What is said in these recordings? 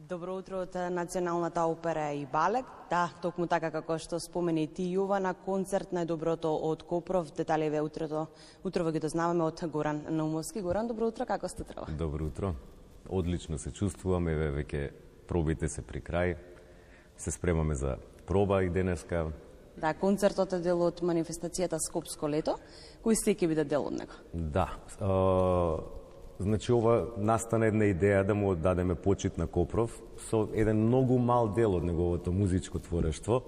Добро утро од Националната опера и балет. Да, токму така како што спомени ти, Јована, концерт најдоброто од Копров. Деталеве утрово ги дознаваме од Горан Наумовски. Горан, добро утро, како сте трова? Добро утро. Одлично се чувствуваме, веќе пробите се при крај. Се спремаме за проба и денеска. Да, концертот е дел од манифестацијата Скопско лето. Кој сте ќе биде дел од него? Да. Значи, ова настана една идеја да му дадеме почит на Копров со еден многу мал дел од неговото музичко творештво.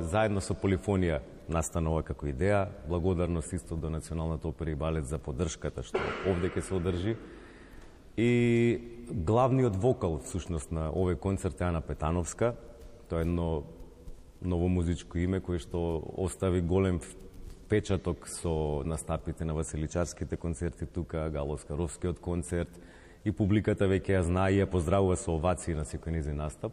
Заедно со Полифонија настана ова како идеја. Благодарност исто до Националната опера и балет за поддршката што овде ќе се одржи. И главниот вокал, всушност, на овој концерт е Ана Петановска. Тоа е едно ново музичко име кое што остави голем печаток со настапите на Василичарските концерти тука, Гало Скаровскиот концерт, и публиката веќе ја знае и ја поздравува со овации на секој низин настап.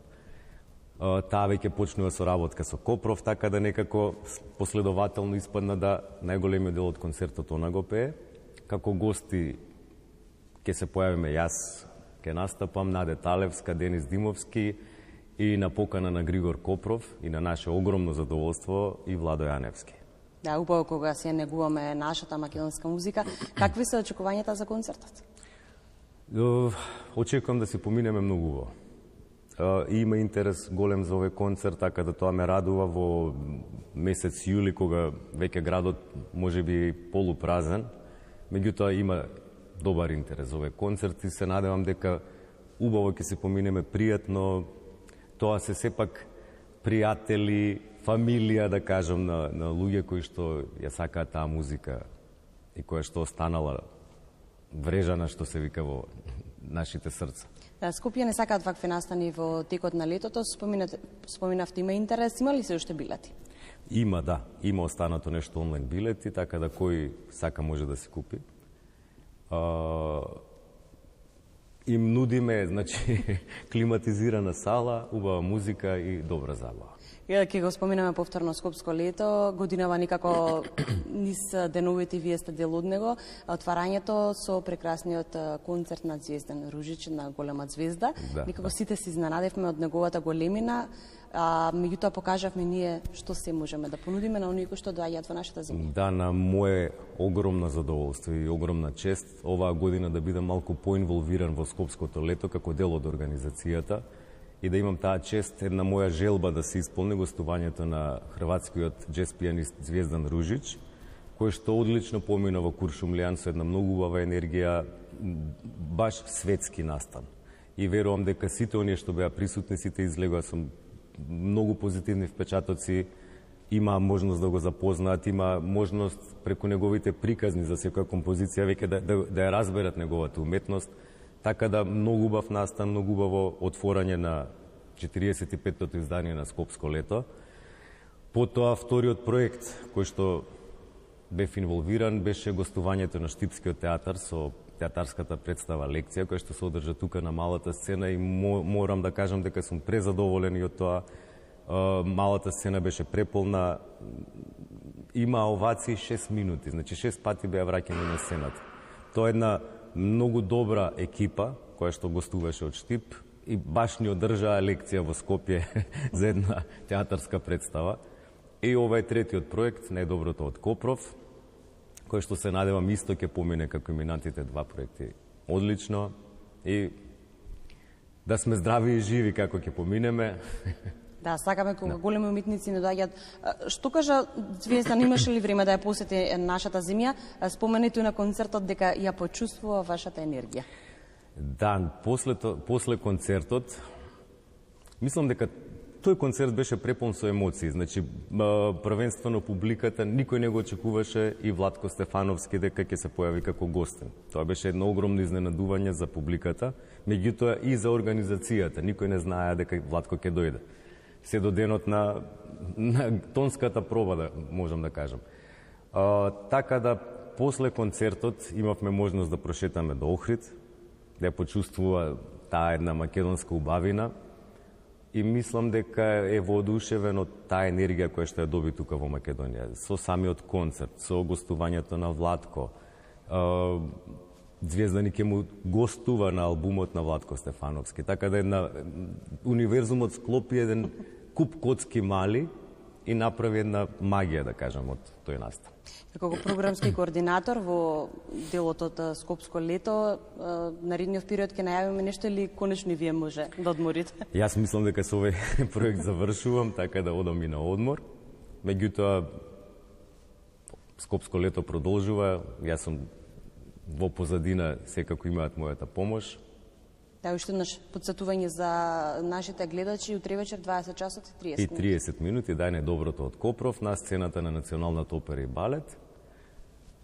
Таа веќе почнува со работка со Копров, така да некако последователно испадна да најголемиот дел од концертот она го пее. Како гости ќе се појавиме јас, ќе настапам, Наде Талевска, Денис Димовски и на покана на Григор Копров и на наше огромно задоволство и Владо Јаневски. Да, убаво кога се негуваме нашата македонска музика. Какви се очекувањата за концертот? Очекувам да си поминеме многу убаво. Има интерес голем за овој концерт, така да тоа ме радува во месец јули, кога веќе градот може би полупразен. Меѓутоа има добар интерес за овој концерт и се надевам дека убаво ќе се поминеме пријатно. Тоа се сепак пријатели, фамилија, да кажам, на луѓе кои што ја сакаат таа музика и која што останала врежана, што се вика, во нашите срца. Да, Скопје не сакаат вакви настани во текот на летото. Споминавте, има интерес, има ли се уште билети? Има, да. Има останато нешто онлайн билети, така да кој сака може да си купи. Им нудиме, значи, климатизирана сала, убава музика и добра забава. Ќе го споминаме повторно Скопско лето, годинава никако низ деновите вие сте дел од него. Отварањето со прекрасниот концерт на Звездан Ружич, на голема звезда. Да, никако сите се изненадевме од неговата големина, меѓутоа покажавме ние што се можеме да понудиме на оние кои што доаѓаат во нашата земја. Да, на мое огромно задоволство и огромна чест оваа година да бидам малку поинволвиран во Скопското лето како дел од организацијата и да имам таа чест, една моја желба да се исполни гостувањето на хрватскиот джез пианист Звездан Ружич, кој што одлично помина во Куршумлијан со една многу убава енергија, баш светски настан. И верувам дека сите оние што беа присутни, сите излегоа со многу позитивни впечатоци, има можност да го запознаат, има можност преку неговите приказни за секоја композиција веќе да ја разберат неговата уметност. Така да многу убав настан, многу убаво отворање на 45-тото издание на Скопско лето. Потоа вториот проект кој што бев инволвиран беше гостувањето на Штипскиот театар со театарската представа лекција која што се одржа тука на малата сцена и морам да кажам дека сум презадоволен и од тоа. Малата сцена беше преполна. Има овации 6 минути, значи 6 пати беа враќани на сцената. Тоа е една многу добра екипа која што гостуваше од Штип и баш ни одржаа лекција во Скопје за една театарска представа. И ова е третиот проект, најдоброто од Копров, кој што се надевам исто ќе помине како и минатите два проекти одлично и да сме здрави и живи како ќе поминеме. Да, сакаме кога големи уметници не доаѓаат. Што кажа Звездан, имаше ли време да ја посети нашата земја? Споменето на концертот дека ја почувствува вашата енергија. Да, после концертот, мислам дека тој концерт беше препон со емоции. Значи, првенствено публиката, никој не го очекуваше и Владко Стефановски дека ќе се појави како гостин. Тоа беше едно огромно изненадување за публиката, меѓутоа и за организацијата. Никој не знаеа дека Владко ќе дојде. Се до денот на тонската проба, да можам да кажам. Така да, после концертот имавме можност да прошетаме до Охрид, да ја почувствува таа една македонска убавина и мислам дека е воодушевен од таа енергија која што ја доби тука во Македонија. Со самиот концерт, со гостувањето на Владко, Звездани ќе му гостува на албумот на Владко Стефановски. Така да универзумот склопи еден куп коцки мали и направи една магија, да кажам, од тој настан. Како програмски координатор во делот од Скопско лето, наредниот период ќе најавиме нешто или конечно и вие може да одморите? Јас мислам дека со овој проект завршувам, така да одам и на одмор. Меѓутоа, Скопско лето продолжува, јас сум во позадина, секако имаат мојата помош. Да, уште еднаш подсетување за нашите гледачи, утре вечер 20 часот и 30 минути. И 30 минути, дај најдоброто од Копров на сцената на Националната опера и балет.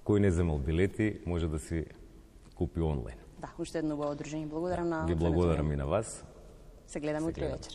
Кој не земал билети, може да си купи онлайн. Да, уште едно убаво одружение. Благодарам на... Ви благодарам и на вас. Се гледаме утре вечер.